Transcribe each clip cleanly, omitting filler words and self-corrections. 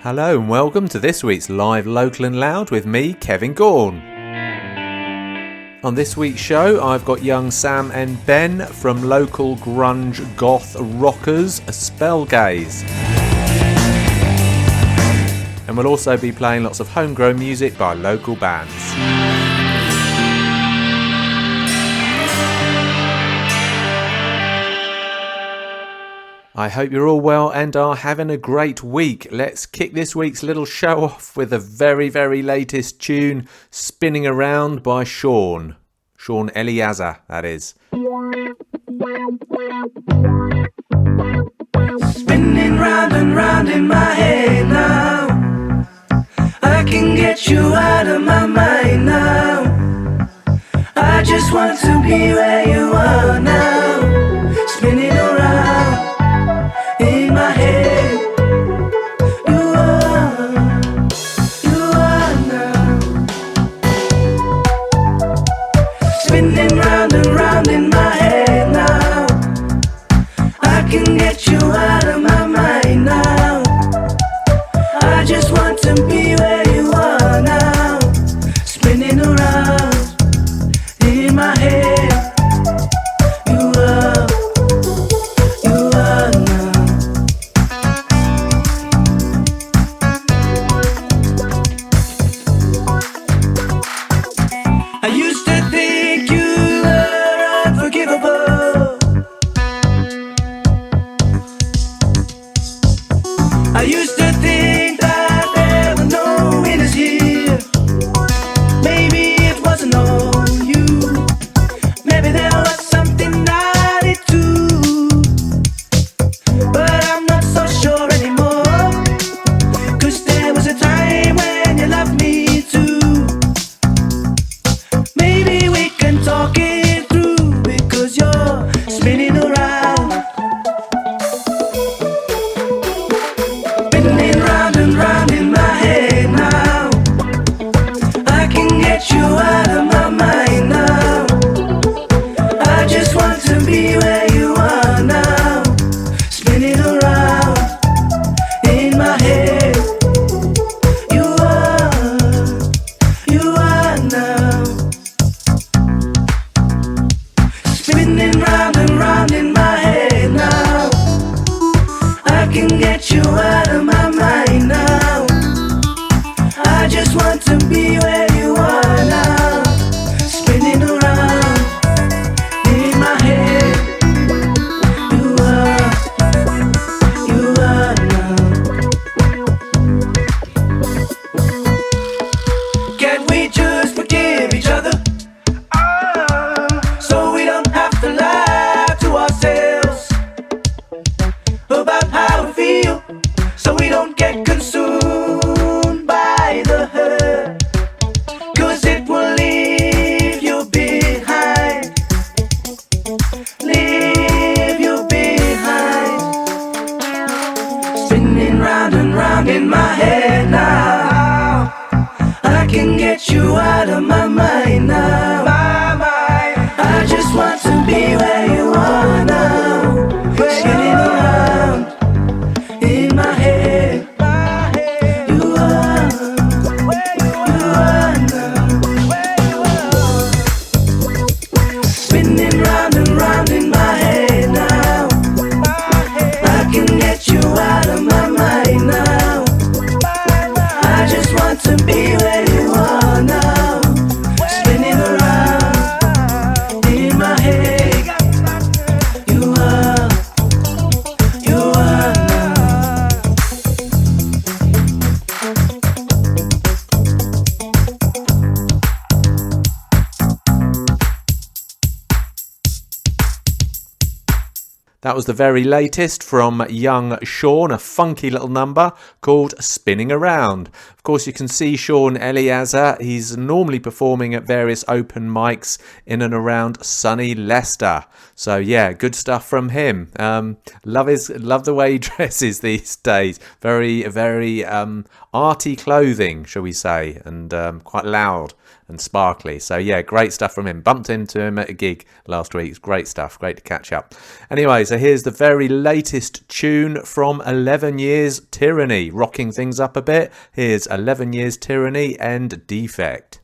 Hello and welcome to this week's Live Local and Loud with me, Kevin Gaughan. On this week's show, I've got young Sam and Ben from local grunge goth rockers Spellgaze. And we'll also be playing lots of homegrown music by local bands. I hope you're all well and are having a great week. Let's kick this week's little show off with the very, very latest tune, Spinning Around by Sean Eliazar, that is. Spinning round and round in my head now, I can get you out of my mind now. I just want to be where you are now, spinning around in my head. You are now, spinning round and round in my head now. I can get you out of my mind now. I just want to be where you are now, spinning around in my head. You are now. I used to think you were unforgivable. I used to think that there were no winners here. Maybe it wasn't all you. Maybe there was something I did too. But I'm not so sure anymore, 'cause there was a time when you loved me too. Maybe we can talk it through, because you're spinning around. Spinning round and round in my head now. I can get you out of my mind now. I just want to be where you are now, spinning around in my head. You are now, spinning round and round in my head now. I can get you out of my mind now. I just want to be where you are now, spinning around in my head. You are now. Can we just forgive each other, so we don't have to lie to ourselves about how we feel, so we don't get consumed by the hurt, 'cause it will leave you behind, leave you behind. Spinning round and round in my head now. I can get you out of my mind now. I just want to be where you are now, spinning around in my head. You are now, spinning round and round in my head now. I can get you out of my mind now. I just want to be where you are now, spinning around in my head. You are now. That was the very latest from young Sean, a funky little number called Spinning Around. Of course, you can see Sean Eliazar. He's normally performing at various open mics in and around sunny Leicester. So yeah, good stuff from him. Love the way he dresses these days. Very, very arty clothing, shall we say, and quite loud and sparkly. So yeah, great stuff from him. Bumped into him at a gig last week. It's great stuff. Great to catch up. Anyway, so here's the very latest tune from 11 Years Tyranny, rocking things up a bit. Here's 11 Years Tyranny and Defect.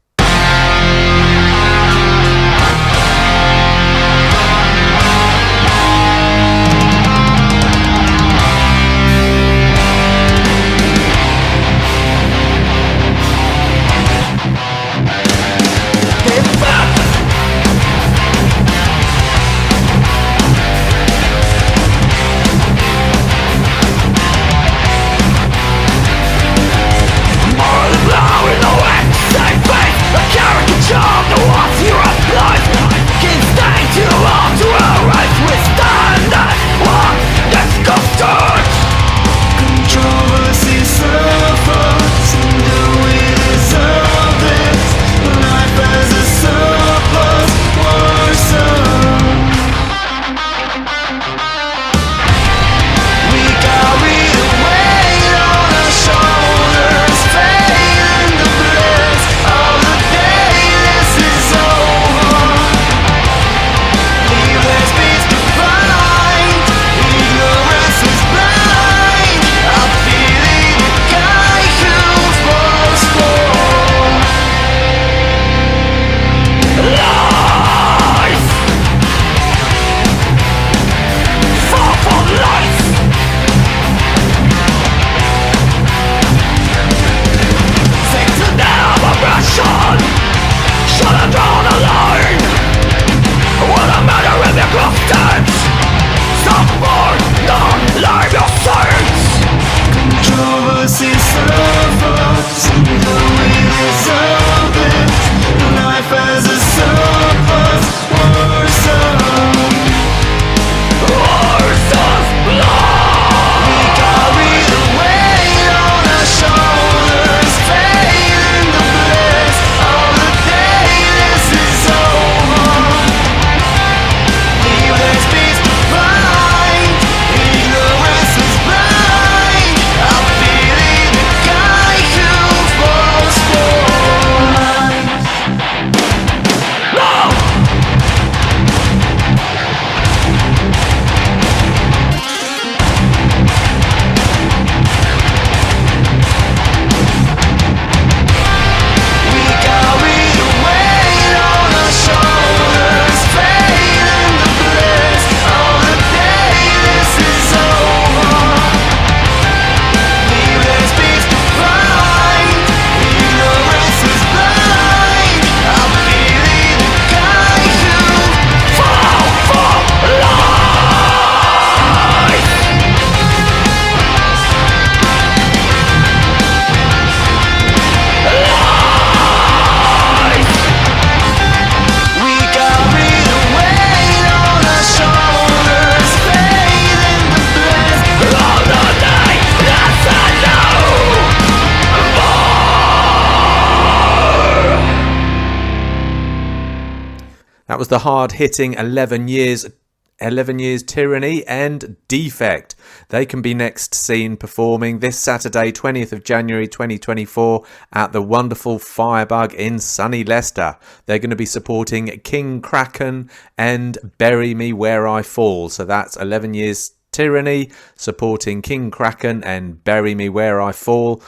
That was the hard-hitting 11 Years Tyranny and Defect. They can be next seen performing this Saturday, 20th of January 2024 at the wonderful Firebug in sunny Leicester. They're going to be supporting King Kraken and Bury Me Where I Fall. So that's 11 Years Tyranny supporting King Kraken and Bury Me Where I Fall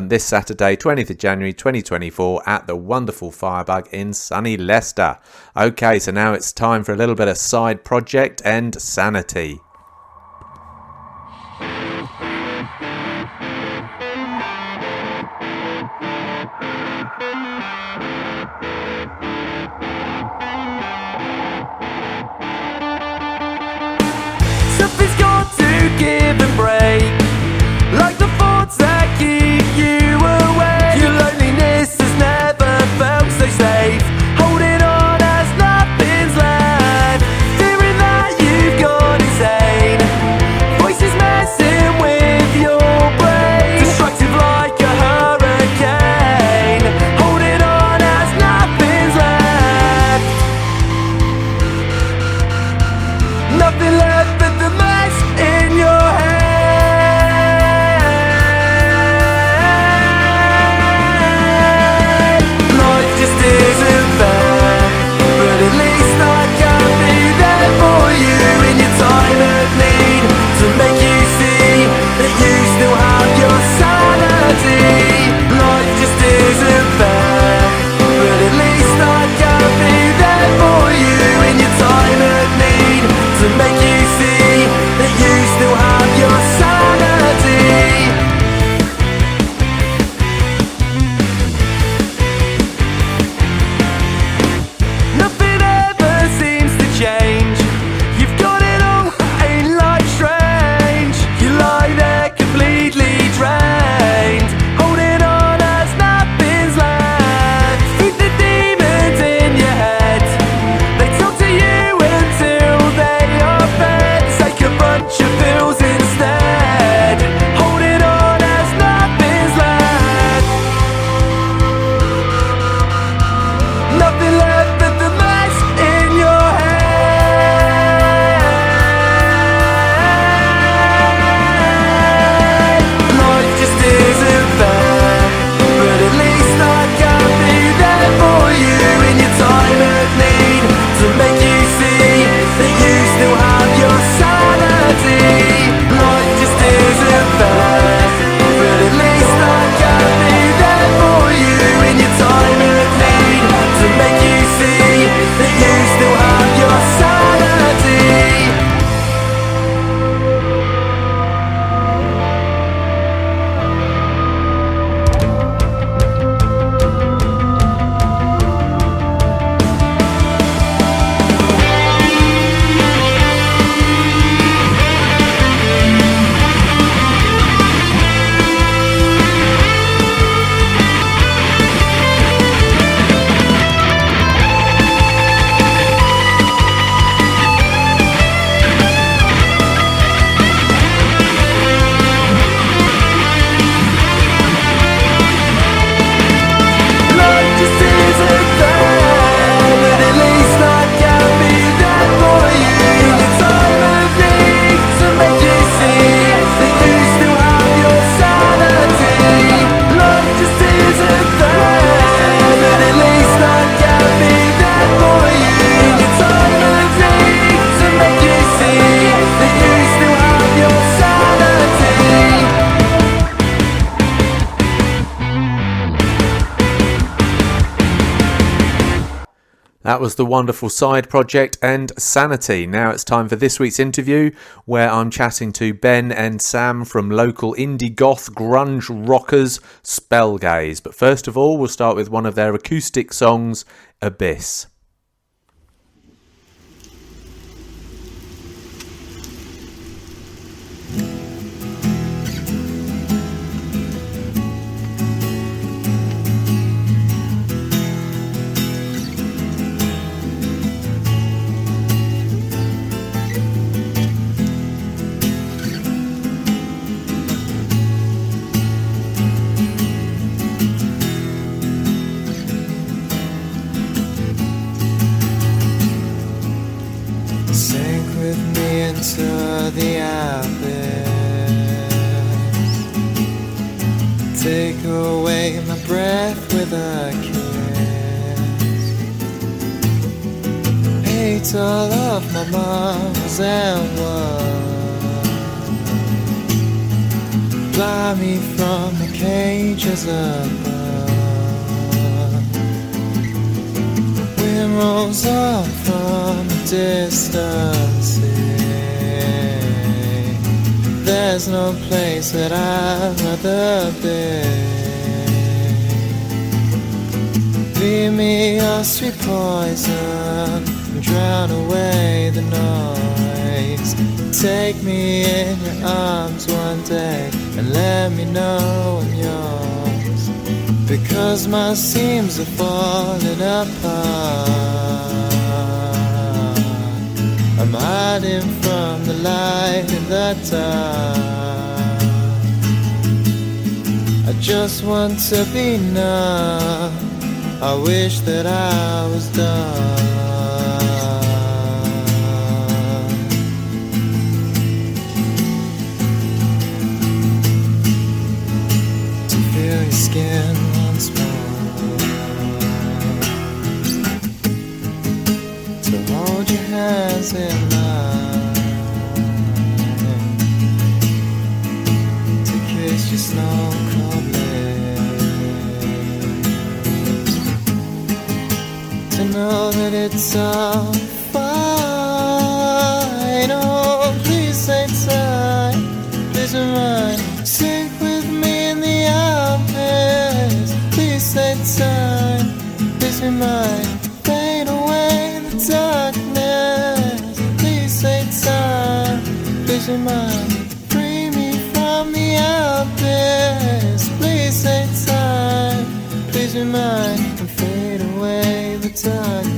this Saturday, 20th of January 2024 at the wonderful Firebug in sunny Leicester. Okay, so now it's time for a little bit of side project and sanity. Something's got to give and break, like the thoughts that keep you awake. Your loneliness has never felt so safe. Holding on as nothing's left, fearing that you've gone insane. Voices messing with your brain, destructive like a hurricane. That was the wonderful Side Project and Sanity. Now it's time for this week's interview, where I'm chatting to Ben and Sam from local indie goth grunge rockers Spellgaze. But first of all, we'll start with one of their acoustic songs, Abyss. Into the abyss, take away my breath with a kiss, hate all of my marvels and woes, fly me from the cages above, wind rolls off from a distance. There's no place that I'd rather be. Leave me your sweet poison and drown away the noise. Take me in your arms one day and let me know I'm yours. Because my seams are falling apart. I'm hiding from the light in the dark. I just want to be numb. I wish that I was done. To feel your skin once more, to hold your hands in mine, to kiss your snow-covered lips, to know that it's all fine. Oh, please take time, please remind, sink with me in the abyss. Please take time, please remind, fade away the darkness. Please take time, please remind, free me from the abyss. Please take time, please remind, and fade away the darkness.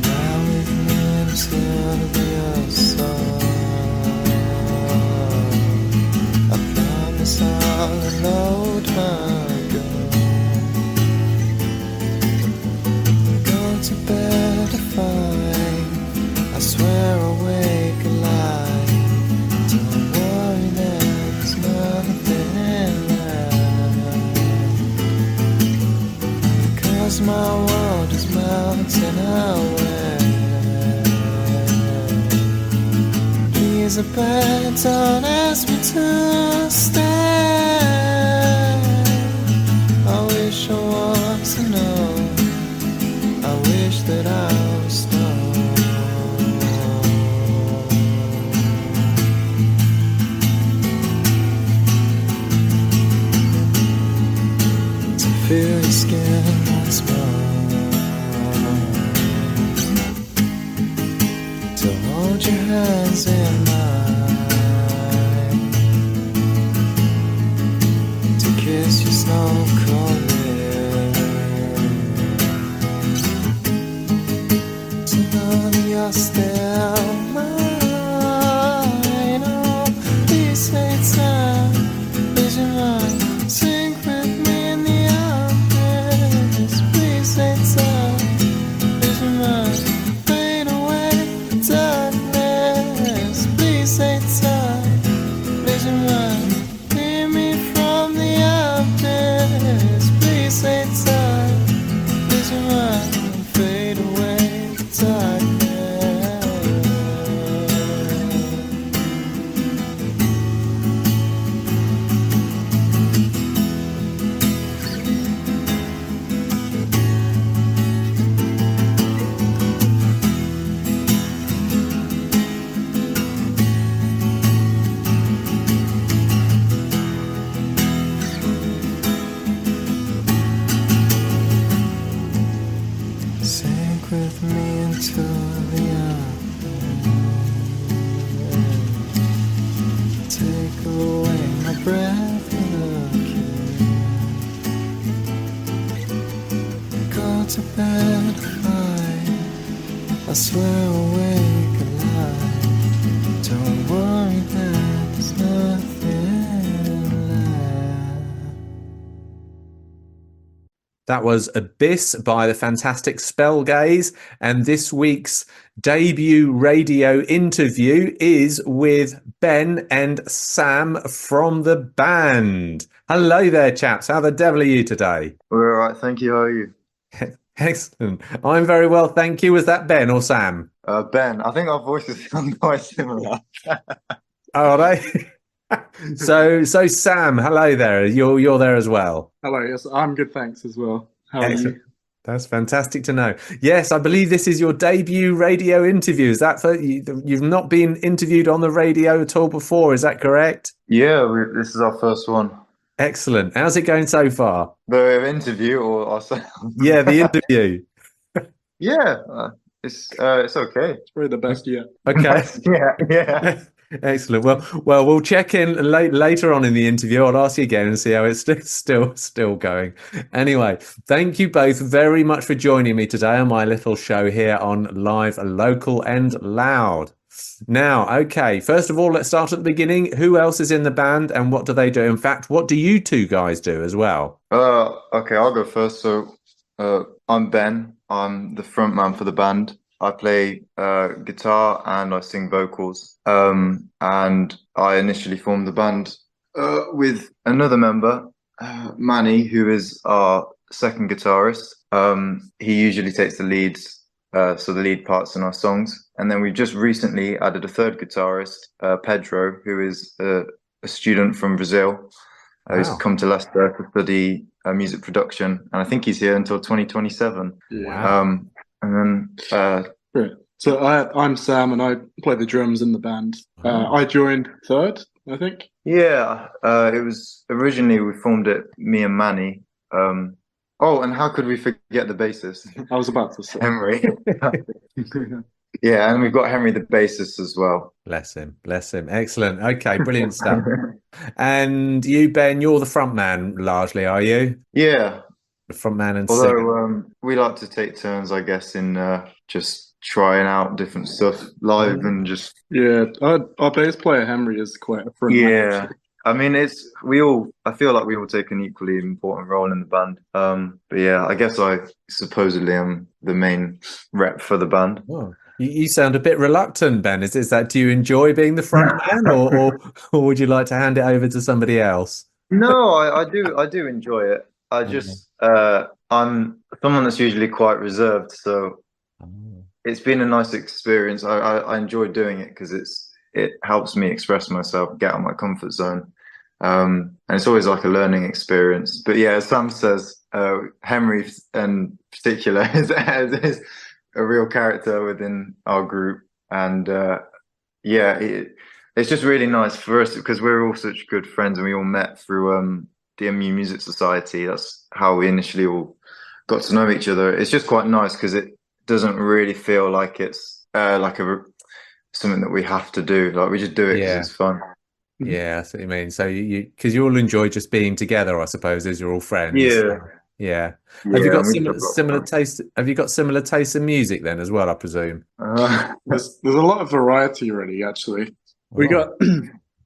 Now we've met till your soul. I promise I'll unload my gun. Go to bed to find, I swear I'll wake alive. Don't worry, there's nothing left, because my world is melting away. Please, I beg, don't ask me to stay. I wish I was to know, I wish that I was stoned. To feel your skin once more, to hold your hands in mine, to kiss your snow-covered lips, to know that you're still mine. Oh, please take time, please remind, sink with me in the abyss. Please take time, please remind, fade away the darkness. Please take time, please remind, free me from the abyss. away my breath with a kiss. Go to bed fine, I swear awake alive. Don't worry, there's nothing left. That was Abyss by the fantastic Spellgaze, and this week's debut radio interview is with Ben and Sam from the band. Hello there, chaps. How the devil are you today? We're all right, thank you. How are you? Excellent. I'm very well, thank you. Was that Ben or Sam? Ben, I think our voices sound quite similar. Are they? So Sam, hello there. You're there as well. Hello, yes, I'm good, thanks as well. How are Excellent. you? That's fantastic to know. Yes, I believe this is your debut radio interview. Is that for you? You've not been interviewed on the radio at all before, is that correct? Yeah, this is our first one. Excellent. How's it going so far? The interview or ourselves? Yeah, the interview. Yeah, it's okay. It's probably the best yet. Okay. Yeah. Excellent. Well, we'll check in later on in the interview. I'll ask you again and see how it's still going. Anyway, thank you both very much for joining me today on my little show here on Live, Local and Loud. Now, okay, first of all, let's start at the beginning. Who else is in the band and what do they do? In fact, what do you two guys do as well? Okay, I'll go first. So, I'm Ben. I'm the front man for the band. I play guitar and I sing vocals. And I initially formed the band with another member, Manny, who is our second guitarist. He usually takes the leads, so the lead parts in our songs. And then we've just recently added a third guitarist, Pedro, who is a student from Brazil. Who's Wow. come to Leicester to study music production. And I think he's here until 2027. Wow. And then Great. So I'm Sam and I play the drums in the band. I joined third, I think. yeah, it was originally we formed it, me and Manny. Oh, and how could we forget the bassist, I was about to say. Henry? Yeah, and we've got Henry the bassist as well. Bless him. Excellent. Okay, brilliant stuff. And you, Ben, you're the front man largely, are you? Yeah, The front man and singer. although we like to take turns, I guess, in just trying out different stuff live and just Yeah, our bass player Henry is quite a front man, yeah. actually. I mean, I feel like we all take an equally important role in the band. But yeah, I guess I supposedly am the main rep for the band. Oh, you sound a bit reluctant, Ben. Is that, do you enjoy being the front man or would you like to hand it over to somebody else? No, I do enjoy it. I just I'm someone that's usually quite reserved, so it's been a nice experience. I enjoy doing it because it helps me express myself, get out of my comfort zone. And it's always like a learning experience. But yeah, as Sam says, Henry in particular is a real character within our group. And yeah, it's just really nice for us because we're all such good friends and we all met through the MU Music Society. That's how we initially all got to know each other. It's just quite nice because it doesn't really feel like it's something that we have to do. Like we just do it because it's fun. Yeah, that's what you mean. So because you all enjoy just being together, I suppose, as you're all friends. Yeah. Yeah. Have you got we just have similar fun. taste? Have you got similar tastes in music then as well, I presume? There's a lot of variety really, actually. We got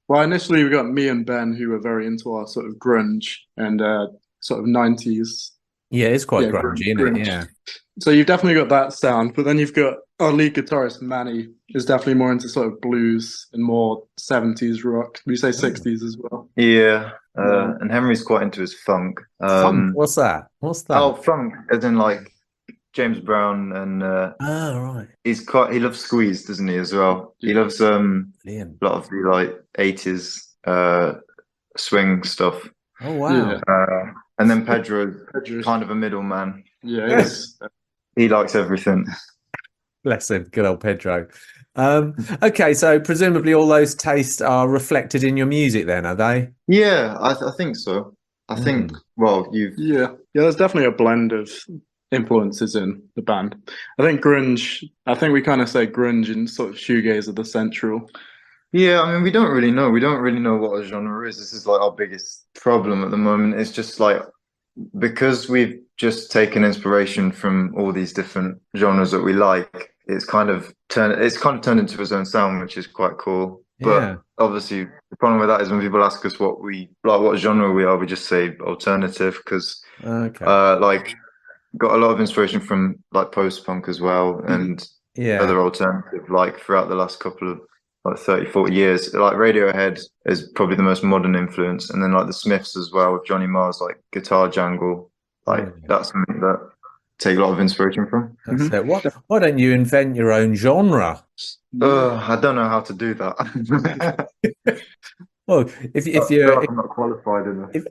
well, initially we got me and Ben who were very into our sort of grunge and sort of 90s. Yeah, it's quite Yeah, grungy, isn't grunge. it? Yeah. So you've definitely got that sound, but then you've got our lead guitarist Manny is definitely more into sort of blues and more 70s rock. We say 60s as well. Yeah. And Henry's quite into his funk. Funk. What's that? Oh, funk, as in like James Brown, and Oh, right. he loves Squeeze, doesn't he, as well? He loves a Brilliant. lot of the like 80s swing stuff. Oh, wow. Yeah. And then Pedro's Pedro's- kind of a middleman. Yeah, it's, He likes everything. Bless him. Good old Pedro. Okay, so presumably all those tastes are reflected in your music then, are they? Yeah, I think so. I think, well, yeah, there's definitely a blend of influences in the band. I think we kind of say grunge and sort of shoegaze are the central Yeah, I mean, we don't really know. We don't really know what a genre is. This is like our biggest problem at the moment. It's just like because we've just taken inspiration from all these different genres that we like, it's kind of turned into its own sound, which is quite cool. Yeah. But obviously, the problem with that is when people ask us what we like, what genre we are, we just say alternative because, Okay. like, got a lot of inspiration from like post-punk as well and Yeah. other alternative, like throughout the last couple of like 30, 40 years. Like Radiohead is probably the most modern influence, and then like the Smiths as well with Johnny Marr's like guitar jangle. Like Yeah. that's something that I take a lot of inspiration from. That's it. Why don't you invent your own genre? I don't know how to do that. Well, I if feel you're, like I'm not qualified enough. if,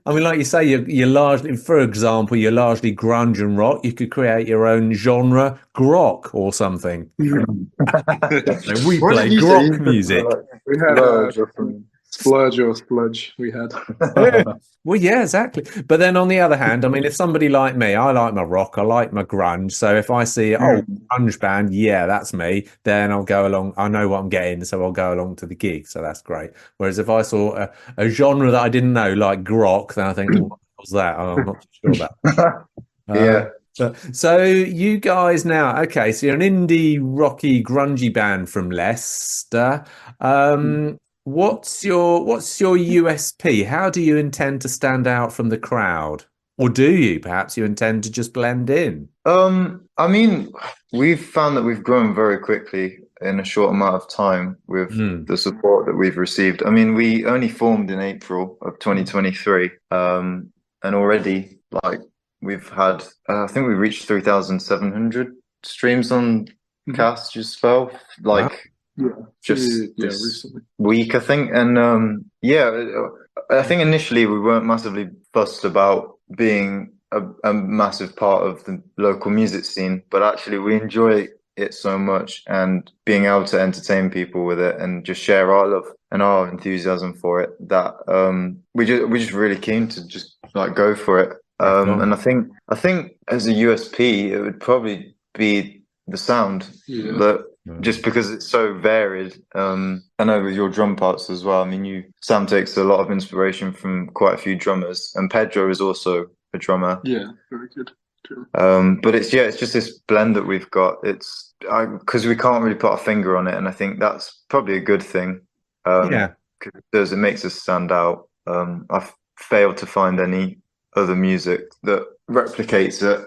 I mean, like you say, you're largely, for example, you're largely grunge and rock. You could create your own genre, grok or something. So we What play did you say? grok You said something music. like We had splurge or something. Splurge or Spludge. We had. Yeah. Well, yeah, exactly. But then on the other hand, I mean, if somebody like me, I like my rock, I like my grunge. So if I see, oh, Mm. grunge band, yeah, that's me, then I'll go along. I know what I'm getting, so I'll go along to the gig. So that's great. Whereas if I saw a genre that I didn't know, like grok, then I think, oh, what was that? Oh, I'm not too sure about. Yeah. So you guys now, okay, so you're an indie rocky grungy band from Leicester. What's your USP? How do you intend to stand out from the crowd? Or do you? Perhaps you intend to just blend in? I mean, we've found that we've grown very quickly in a short amount of time with Hmm. the support that we've received. I mean, we only formed in April of 2023, and already like we've had, I think we reached 3,700 streams on Cast Your Spell, Wow. like Yeah. just Yeah, this recently. week, I think. And yeah, I think initially we weren't massively fussed about being a massive part of the local music scene, but actually we enjoy it so much and being able to entertain people with it and just share our love and our enthusiasm for it that we're just really keen to just like go for it. Crack on. And I think as a USP, it would probably be the sound Yeah. that just because it's so varied. I know with your drum parts as well. I mean, Sam takes a lot of inspiration from quite a few drummers, and Pedro is also a drummer. Yeah, very good. True. But it's just this blend that we've got. It's because we can't really put a finger on it, and I think that's probably a good thing. Yeah. 'Cause it makes us stand out. I've failed to find any other music that replicates it.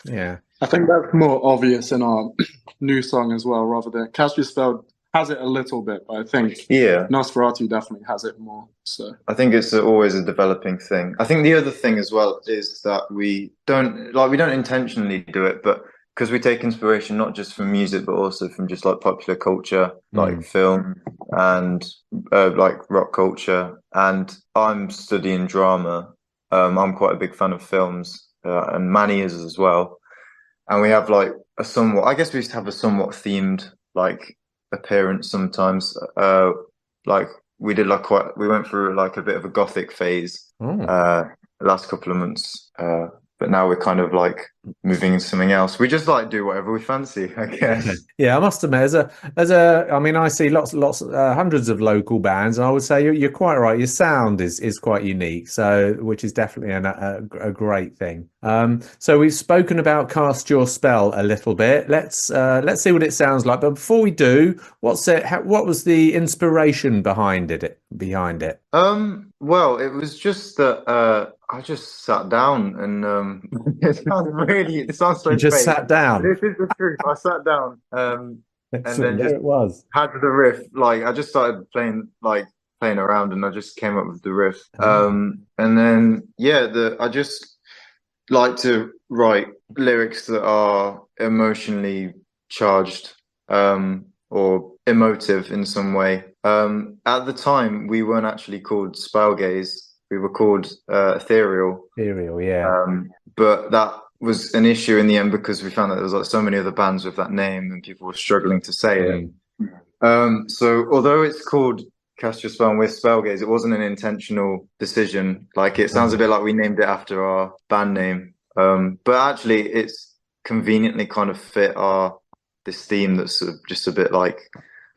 Yeah. I think that's more obvious in our new song as well, rather than Cast Your Spell has it a little bit, but I think Yeah. Nosferatu definitely has it more. So I think it's always a developing thing. I think the other thing as well is that we don't intentionally do it, but because we take inspiration not just from music, but also from just like popular culture, like film and like rock culture. And I'm studying drama. I'm quite a big fan of films, and Manny is as well. And we have like I guess we used to have a somewhat themed like appearance sometimes. Like we went through like a bit of a gothic phase Oh. the last couple of months. But now we're kind of like moving into something else. We just like do whatever we fancy, I guess. Yeah, I must admit, I mean, I see hundreds of local bands, and I would say you're quite right. Your sound is quite unique, so which is definitely a great thing. So we've spoken about Cast Your Spell a little bit. Let's see what it sounds like. But before we do, what was the inspiration behind it? Well, it was just that I just sat down and it sounds so You just fake. sat down. This is the truth. I sat down and then There just it was. had the riff. Like I just started playing around and I just came up with the riff. And then yeah, I just like to write lyrics that are emotionally charged or emotive in some way. At the time, we weren't actually called Spellgaze. We were called Ethereal. Ethereal, yeah. But that was an issue in the end because we found that there was like so many other bands with that name and people were struggling to say it. So although it's called Cast Your Spell with Spellgaze, it wasn't an intentional decision. Like it sounds a bit like we named it after our band name. But actually it's conveniently kind of fit this theme that's just a bit like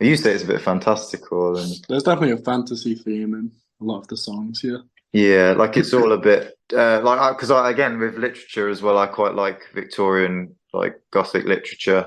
You say it's a bit fantastical, and There's definitely a fantasy theme in a lot of the songs. Yeah. yeah, like it's all a bit like because again with literature as well, I quite like Victorian like Gothic literature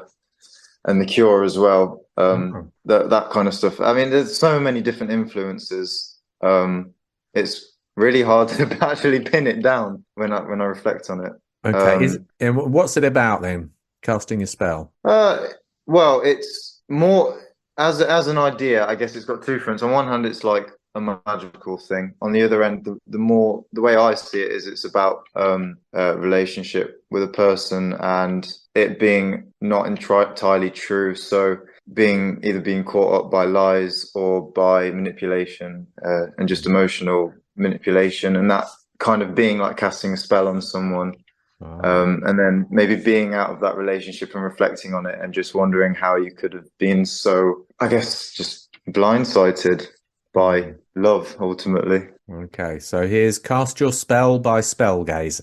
and The Cure as well. That kind of stuff. I mean, there's so many different influences. It's really hard to actually pin it down when I reflect on it. Okay, and what's it about then? Casting a spell. Well, it's more as an idea. I guess it's got two fronts. On one hand, it's like a magical thing. On the other end, the way I see it is it's about a relationship with a person and it being not entirely true. So either being caught up by lies or by manipulation and just emotional manipulation, and that kind of being like casting a spell on someone. And then maybe being out of that relationship and reflecting on it and just wondering how you could have been so, I guess, just blindsided by love, ultimately. Okay, so here's Cast Your Spell by Spellgaze.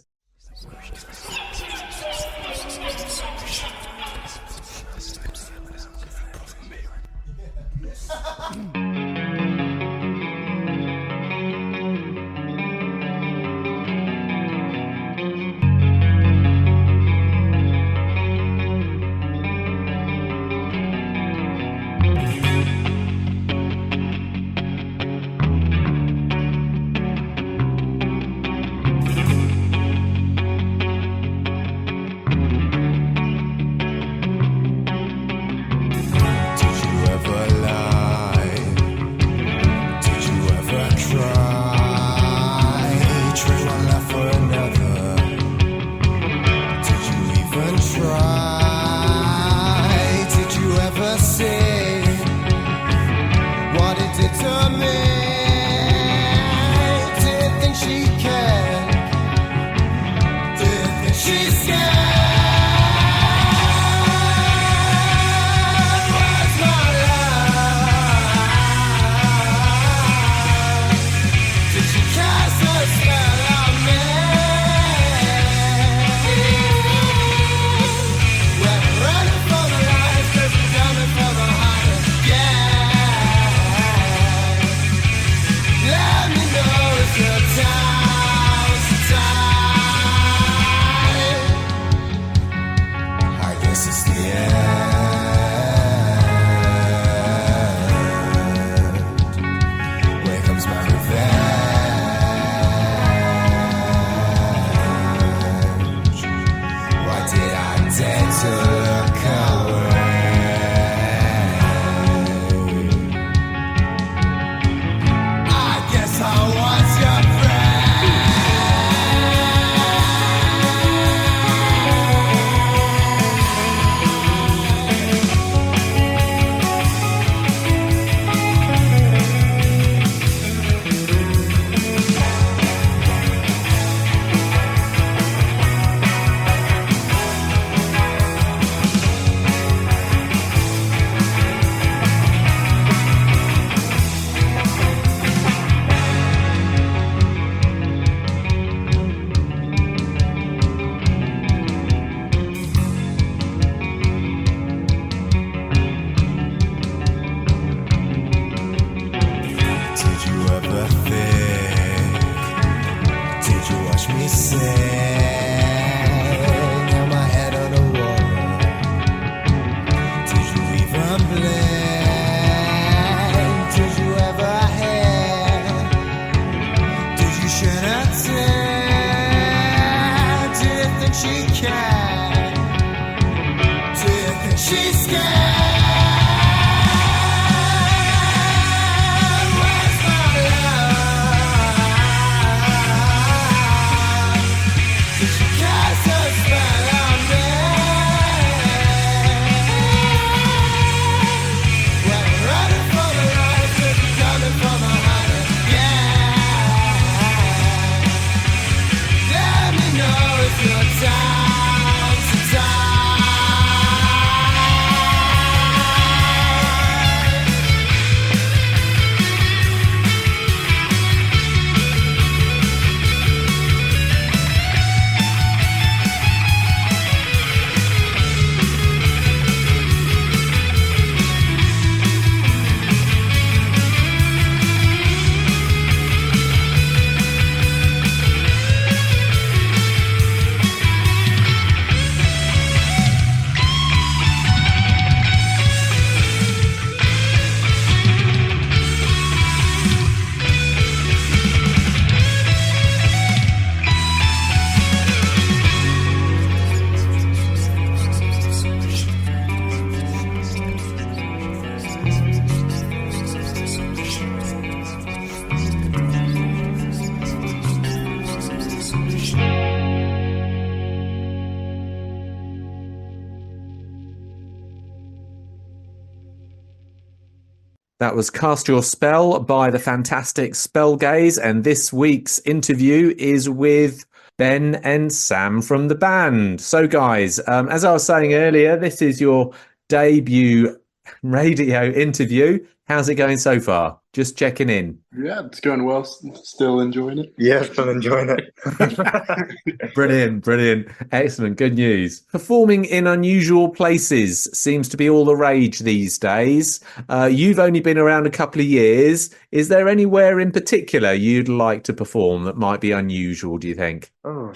That was Cast Your Spell by the fantastic Spellgaze, and this week's interview is with Ben and Sam from the band. So, guys, as I was saying earlier, this is your debut radio interview. How's it going so far? Just checking in. Yeah, it's going well. Still enjoying it. Yeah, still enjoying it. Brilliant. Excellent. Good news. Performing in unusual places seems to be all the rage these days. You've only been around a couple of years. Is there anywhere in particular you'd like to perform that might be unusual, do you think? Oh,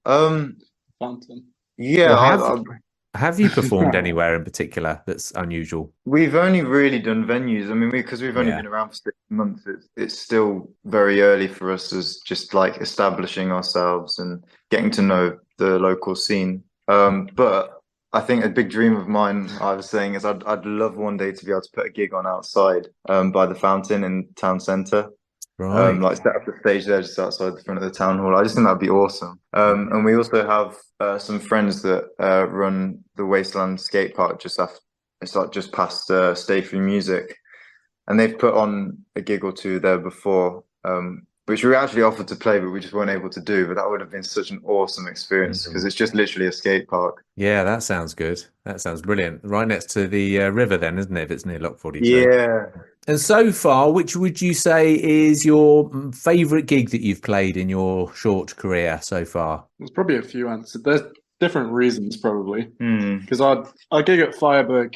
Fountain. yeah. Well, have you performed anywhere in particular that's unusual? We've only really done venues. I mean, because we've only been around for 6 months, it's still very early for us as just like establishing ourselves and getting to know the local scene. But I think a big dream of mine, I was saying, is I'd love one day to be able to put a gig on outside by the fountain in town centre. Right. Like set up the stage there just outside the front of the town hall. I just think that'd be awesome. And we also have some friends that run the Wasteland skate park just past Stay Free Music, and they've put on a gig or two there before, which we actually offered to play, but we just weren't able to do. But that would have been such an awesome experience because it's just literally a skate park. Yeah, that sounds good. That sounds brilliant. Right next to the river then, isn't it, if it's near Lock 42? Yeah. And so far, which would you say is your favourite gig that you've played in your short career so far? There's probably a few answers. There's different reasons, probably. Mm. Because our gig at Firebug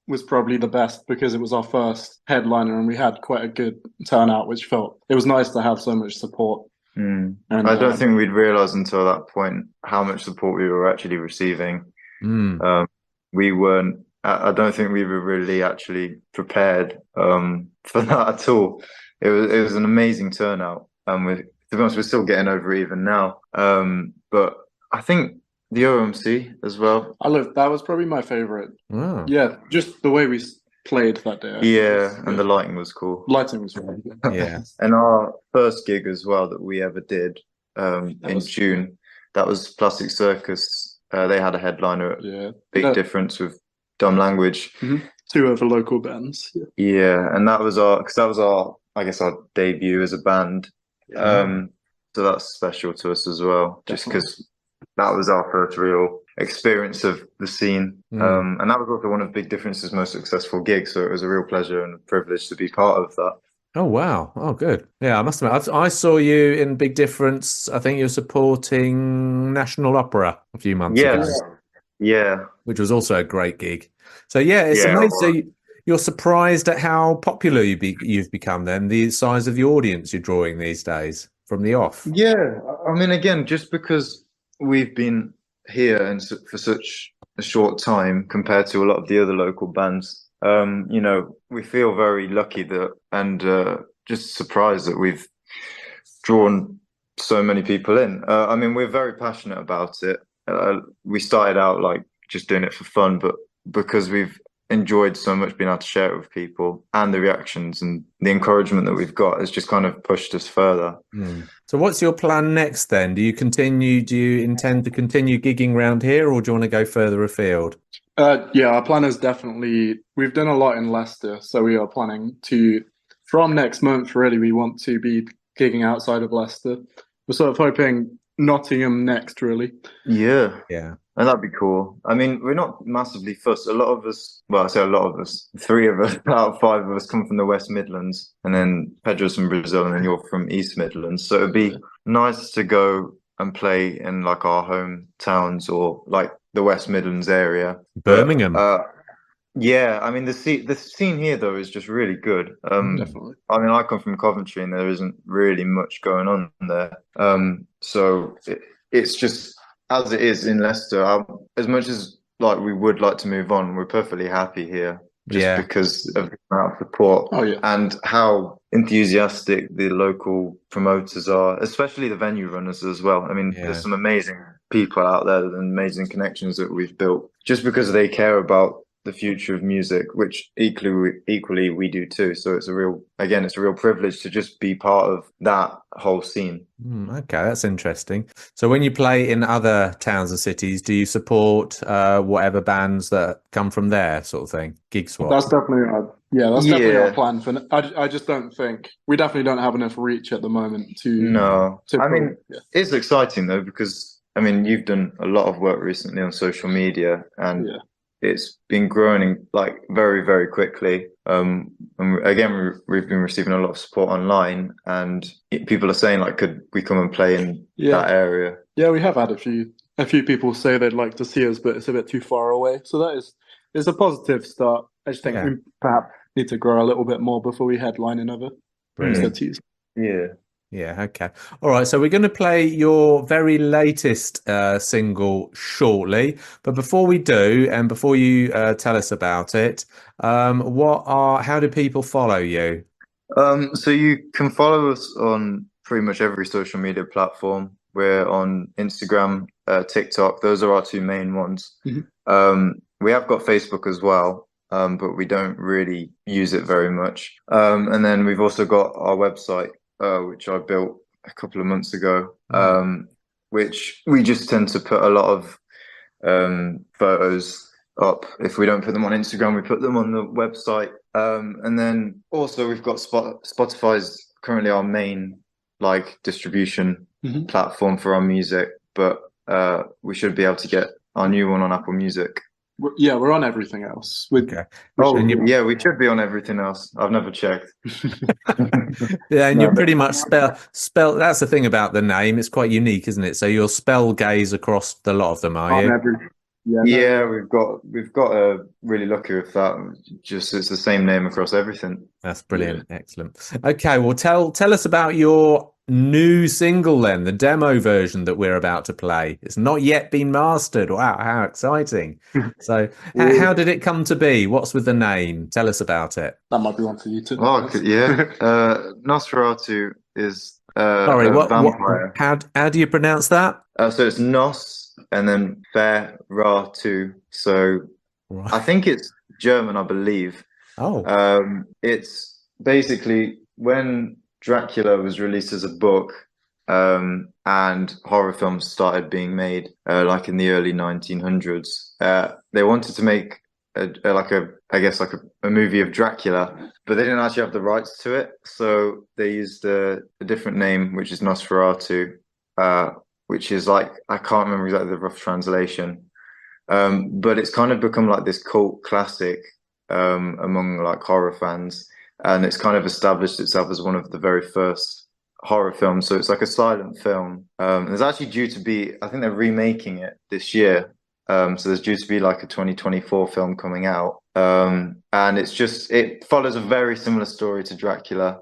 was probably the best because it was our first headliner and we had quite a good turnout, which it was nice to have so much support. Mm. And I don't think we'd realised until that point how much support we were actually receiving. We weren't. I don't think we were really actually prepared for that at all. It was an amazing turnout, and to be honest, we're still getting over it even now. But I think the OMC as well. That was probably my favorite. Wow. Yeah, just the way we played that day. Yeah, and the lighting was cool. Lighting was really good. Yeah. And our first gig as well that we ever did in June, that was Plastic Circus. They had a headliner. Yeah, Big difference with Dumb Language. Mm-hmm. 2 other local bands. Yeah, and that was our I guess our debut as a band. So that's special to us as well, just because that was our first real experience of the scene. And that was also one of Big Difference's most successful gigs, so it was a real pleasure and a privilege to be part of that. Oh, wow. Oh, good. Yeah, I must admit, I saw you in Big Difference. I think you were supporting National Opera a few months ago. Yeah. Which was also a great gig. So, yeah, it's amazing. So you're surprised at how popular you've become then, the size of the audience you're drawing these days from the off. Yeah, I mean, again, just because we've been here and for such a short time compared to a lot of the other local bands, we feel very lucky and just surprised that we've drawn so many people in. I mean, we're very passionate about it. We started out like just doing it for fun, but because we've enjoyed so much being able to share it with people, and the reactions and the encouragement that we've got has just kind of pushed us further. So what's your plan next then? Do you intend to continue gigging around here, or do you want to go further afield? Yeah, our plan is definitely, we've done a lot in Leicester, so we are planning to, from next month really, we want to be gigging outside of Leicester. We're sort of hoping Nottingham next, really. Yeah. And that'd be cool. I mean, we're not massively fussed. A lot of us, well, I say a lot of us, 3 of us out of 5 of us come from the West Midlands, and then Pedro's from Brazil, and then you're from East Midlands. So it'd be nice to go and play in like our hometowns or like the West Midlands area. Birmingham. Yeah, I mean the scene here though is just really good. Definitely. I mean, I come from Coventry, and there isn't really much going on there. So it's just as it is in Leicester. As much as like we would like to move on, we're perfectly happy here. Just because of the amount of support and how enthusiastic the local promoters are, especially the venue runners as well. I mean, there's some amazing people out there and amazing connections that we've built just because they care about the future of music, which equally we do too. So it's a real privilege to just be part of that whole scene. Okay, that's interesting. So when you play in other towns and cities, do you support whatever bands that come from there, sort of thing? Gig swap. That's definitely definitely our Yeah. plan for. I just don't think we definitely don't have enough reach at the moment to. No, to I mean, it's exciting though, because I mean, you've done a lot of work recently on social media, and Yeah. it's been growing like very, very quickly. And again, we've been receiving a lot of support online, and people are saying like, could we come and play in that area? Yeah, we have had a few people say they'd like to see us, but it's a bit too far away. So it's a positive start. I just think we perhaps need to grow a little bit more before we headline in other cities. Yeah. Yeah, okay. All right, so we're going to play your very latest single shortly. But before we do, and before you tell us about it, how do people follow you? So you can follow us on pretty much every social media platform. We're on Instagram, TikTok. Those are our two main ones. We have got Facebook as well, but we don't really use it very much. And then we've also got our website, which I built a couple of months ago, which we just tend to put a lot of photos up. If we don't put them on Instagram, we put them on the website. And then also we've got Spotify's currently our main like distribution platform for our music, but we should be able to get our new one on Apple Music. We're on everything else. Okay. Yeah, we should be on everything else. I've never checked. Yeah, and you're pretty much spell. That's the thing about the name; it's quite unique, isn't it? So you're Spellgaze across the lot of them, are you? Yeah, we've got a really lucky with that. Just it's the same name across everything. That's brilliant. Excellent. Okay, well tell us about your new single then, the demo version that we're about to play. It's not yet been mastered. Wow, how exciting. So how did it come to be? What's with the name? Tell us about it. That might be one for you too. Oh, yeah. Nosferatu is Sorry, a vampire. How do you pronounce that? So it's Nos and then Feratu. So Right. I think it's German, I believe. Oh. It's basically when Dracula was released as a book, and horror films started being made, like in the early 1900s. They wanted to make a movie of Dracula, but they didn't actually have the rights to it, so they used a different name, which is Nosferatu, which is like, I can't remember exactly the rough translation, but it's kind of become like this cult classic among like horror fans, and it's kind of established itself as one of the very first horror films. So it's like a silent film. There's actually due to be, I think they're remaking it this year. So there's due to be like a 2024 film coming out. And it follows a very similar story to Dracula,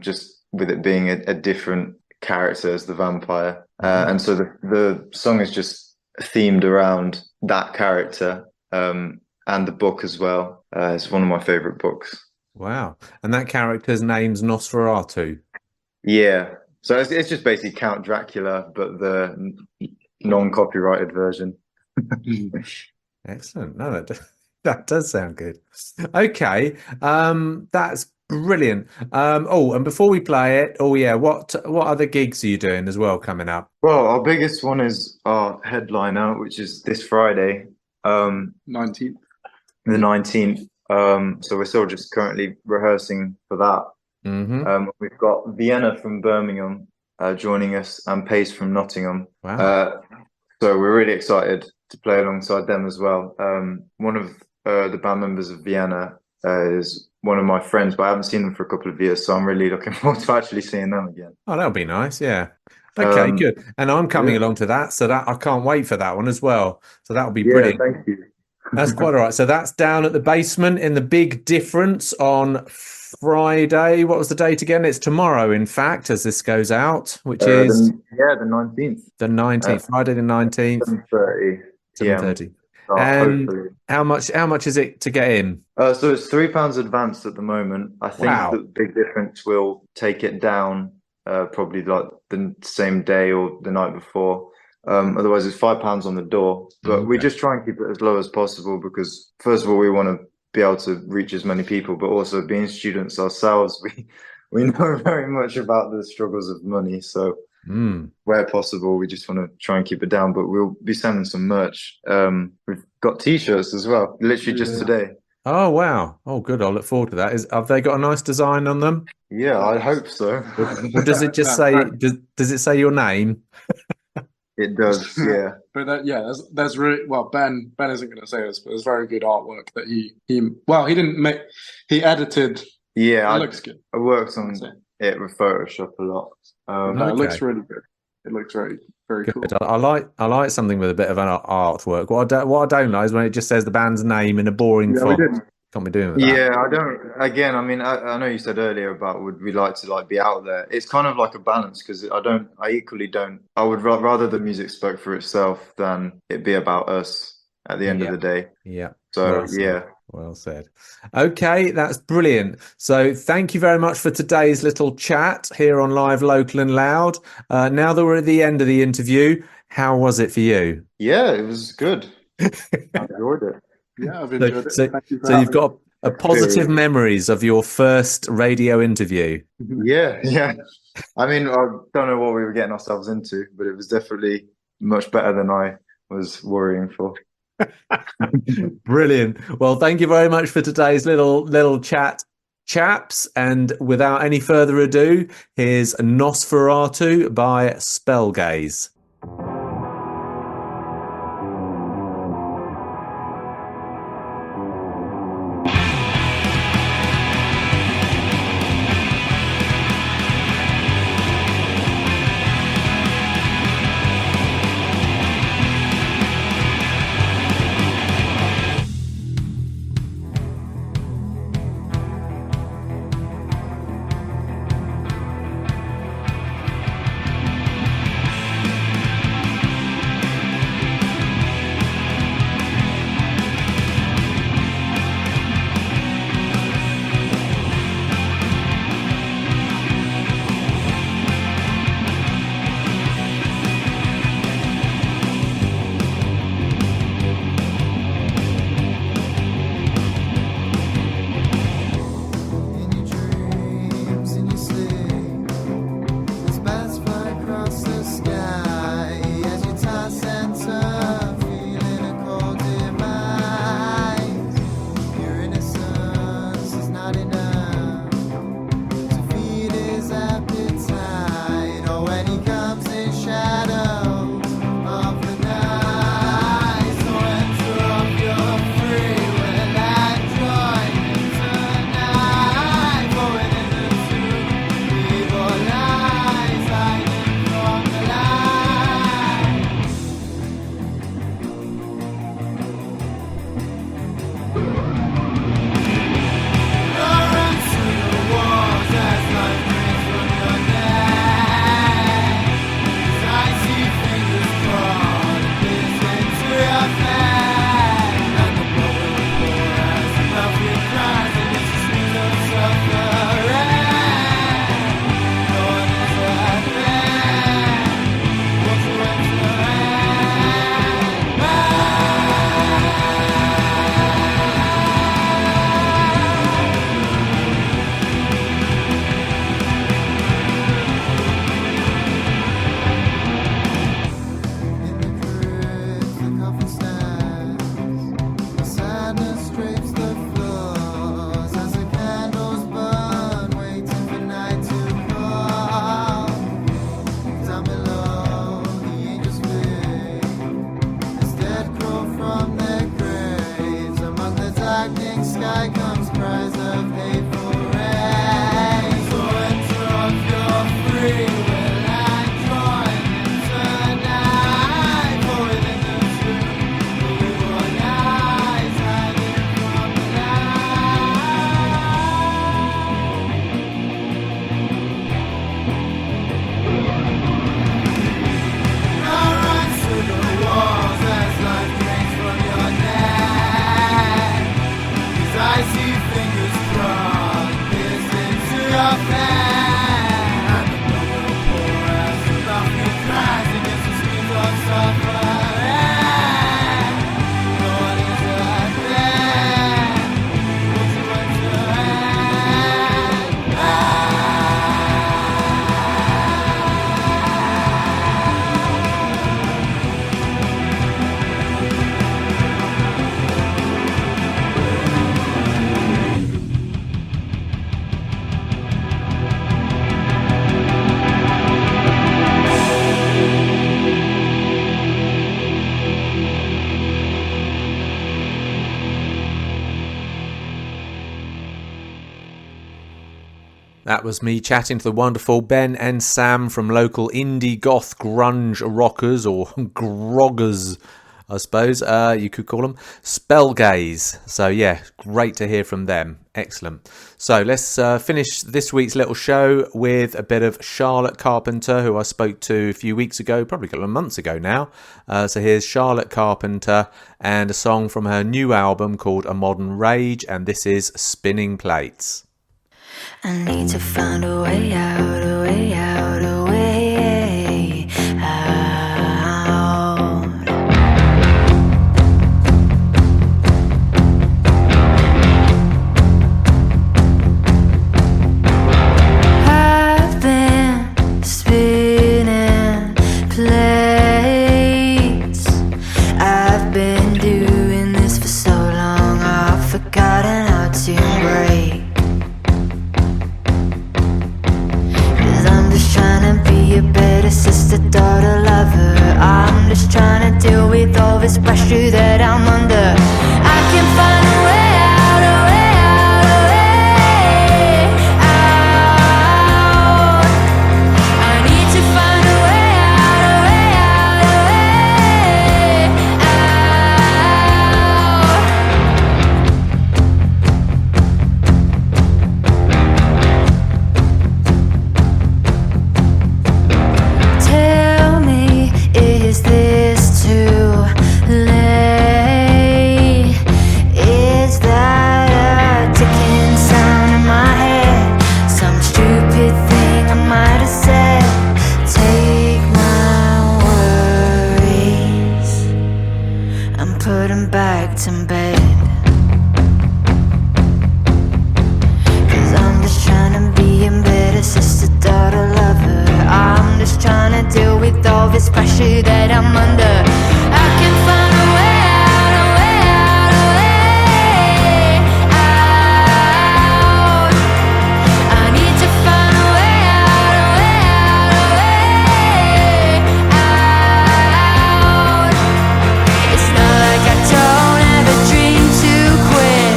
just with it being a different character as the vampire. And so the song is just themed around that character, and the book as well. It's one of my favorite books. Wow. And that character's name's Nosferatu. Yeah. So it's just basically Count Dracula, but the non-copyrighted version. Excellent. No, that does sound good. Okay. That's brilliant. And before we play it, what other gigs are you doing as well coming up? Well, our biggest one is our headliner, which is this Friday, 19th. The 19th. So we're still just currently rehearsing for that. We've got Vienna from Birmingham joining us, and Pace from Nottingham. Wow. So we're really excited to play alongside them as well. One of the band members of Vienna is one of my friends, but I haven't seen them for a couple of years, so I'm really looking forward to actually seeing them again. Oh, that'll be nice. Yeah. Okay, good. And I'm coming along to that, so that I can't wait for that one as well. So that'll be brilliant. Thank you. That's quite all right. So that's down at the Basement in the Big Difference on Friday. What was the date again? It's tomorrow, in fact, as this goes out, which is the 19th. The 19th, Friday the 19th. 7:30. 7:30. And hopefully. How much is it to get in? So it's £3 advanced at the moment. I think the Big Difference will take it down probably like the same day or the night before. Otherwise, it's £5 on the door. But we just try and keep it as low as possible because, first of all, we want to be able to reach as many people, but also being students ourselves, we know very much about the struggles of money. So where possible, we just want to try and keep it down. But we'll be sending some merch. We've got T-shirts as well, literally just today. Oh, wow. Oh, good. I'll look forward to that. Have they got a nice design on them? Yeah, I hope so. Or does it just say, does it say your name? It does, yeah. But there's really, well, Ben isn't going to say this, but there's very good artwork that he didn't make, he edited. Yeah, it looks good. I worked on it with Photoshop a lot. No, it looks really good. It looks very, very cool. I like something with a bit of an artwork. What I don't like is when it just says the band's name in a boring font. Can't be doing with that. Yeah, I don't. Again, I mean, I know you said earlier about would we like to be out there. It's kind of like a balance because I equally don't. I would rather the music spoke for itself than it be about us at the end of the day. Yeah. So Well said. Okay, that's brilliant. So thank you very much for today's little chat here on Live, Local and Loud. Now that we're at the end of the interview, how was it for you? Yeah, it was good. I enjoyed it. Yeah, I've enjoyed it. So you've got a positive memories of your first radio interview. Yeah. I mean, I don't know what we were getting ourselves into, but it was definitely much better than I was worrying for. Brilliant. Well, thank you very much for today's little chat, chaps. And without any further ado, here's Nosferatu by Spellgaze. That was me chatting to the wonderful Ben and Sam from local indie goth grunge rockers, or groggers, I suppose you could call them, Spellgaze. So yeah, great to hear from them. Excellent. So let's finish this week's little show with a bit of Charlotte Carpenter, who I spoke to a few weeks ago, probably a couple of months ago now. So here's Charlotte Carpenter and a song from her new album called A Modern Rage, and this is Spinning Plates. I need to find a way out, a way out, a way out. I've been spinning plates. I've been doing this for so long, I've forgotten how to break. Trying to be a better sister, daughter, lover. I'm just trying to deal with all this pressure that I'm under. I can find a way out, a way out, a way out. I need to find a way out, a way out, a Is this too late? Is that a ticking sound in my head? Some stupid thing I might have said. Take my worries and put them back to bed. 'Cause I'm just trying to be a better sister, daughter, lover. I'm just trying to deal with all this pressure that I'm under. I can find a way out, a way out, a way out. I need to find a way out, a way out, a way out. It's not like I don't have a dream to quit.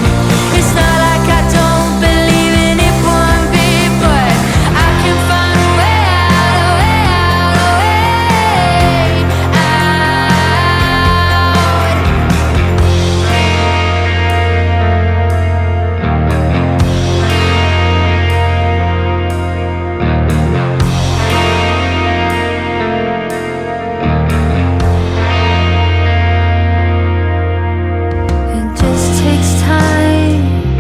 It's not like I don't believe in it one bit, but I can find a way out, a way out, a way It just takes time.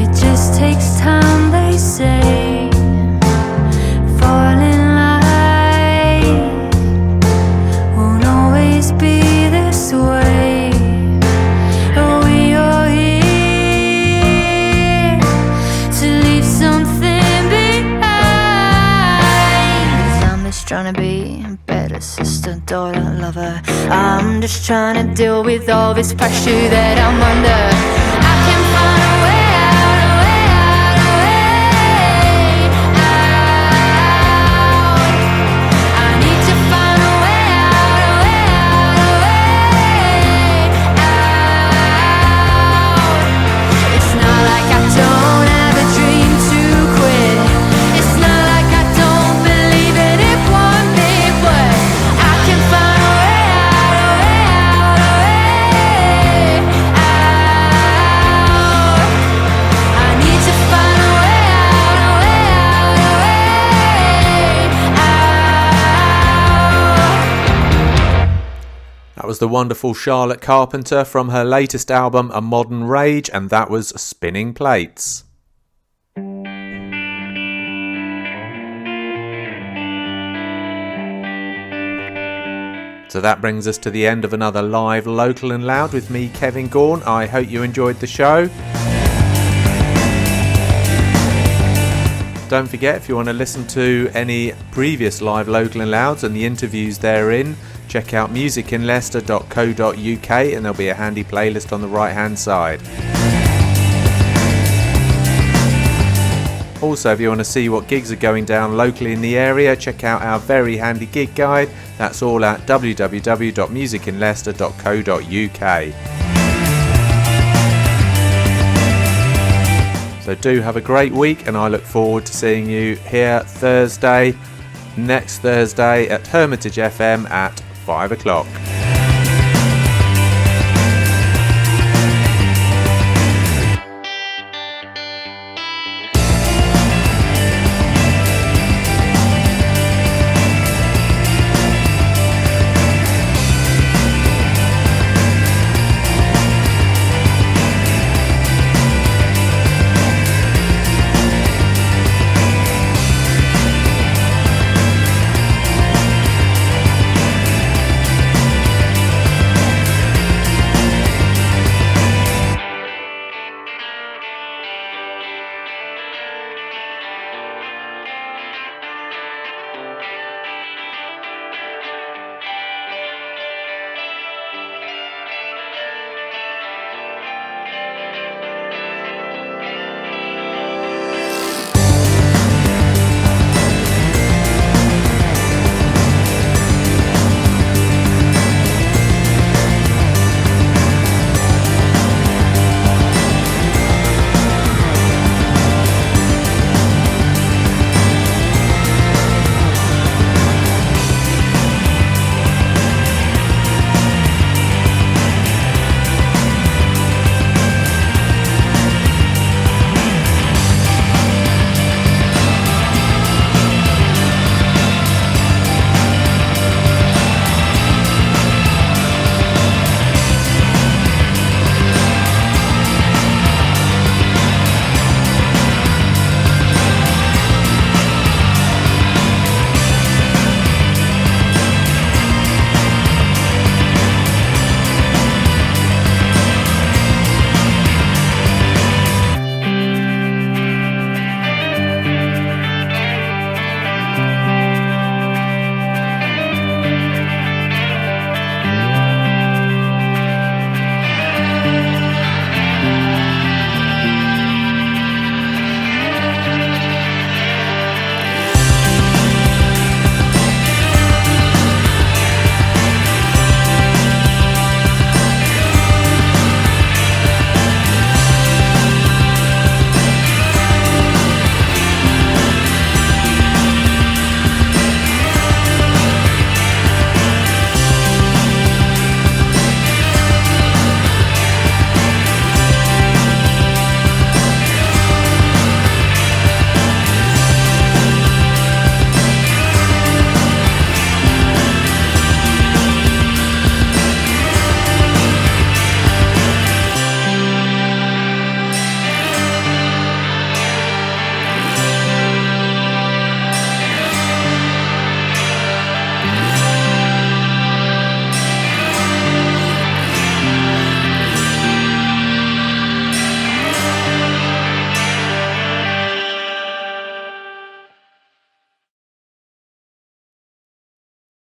It just takes time, they say. Falling light won't always be this way. Oh, we are here to leave something behind. 'Cause I'm just trying to be a better sister, daughter, lover. I'm just trying to deal with all this pressure that I'm under. I can find a way out, a way out, a way out. I need to find a way out, a way out, a way out. It's not like I don't have a dream to quit. It's not like I don't believe in it one bit, but I can find a way out, a way out, a way out. I need to find a way out, a way out, a way out. That was the wonderful Charlotte Carpenter from her latest album, A Modern Rage, and that was Spinning Plates. So that brings us to the end of another live Local and Loud with me, Kevin Gaughan. I hope you enjoyed the show. Don't forget, if you want to listen to any previous live Local and Louds and the interviews therein, check out musicinleicester.co.uk and there'll be a handy playlist on the right hand side. Also, if you want to see what gigs are going down locally in the area, check out our very handy gig guide. That's all at www.musicinleicester.co.uk. So So do have a great week, and I look forward to seeing you here next Thursday at Hermitage FM at 5 o'clock.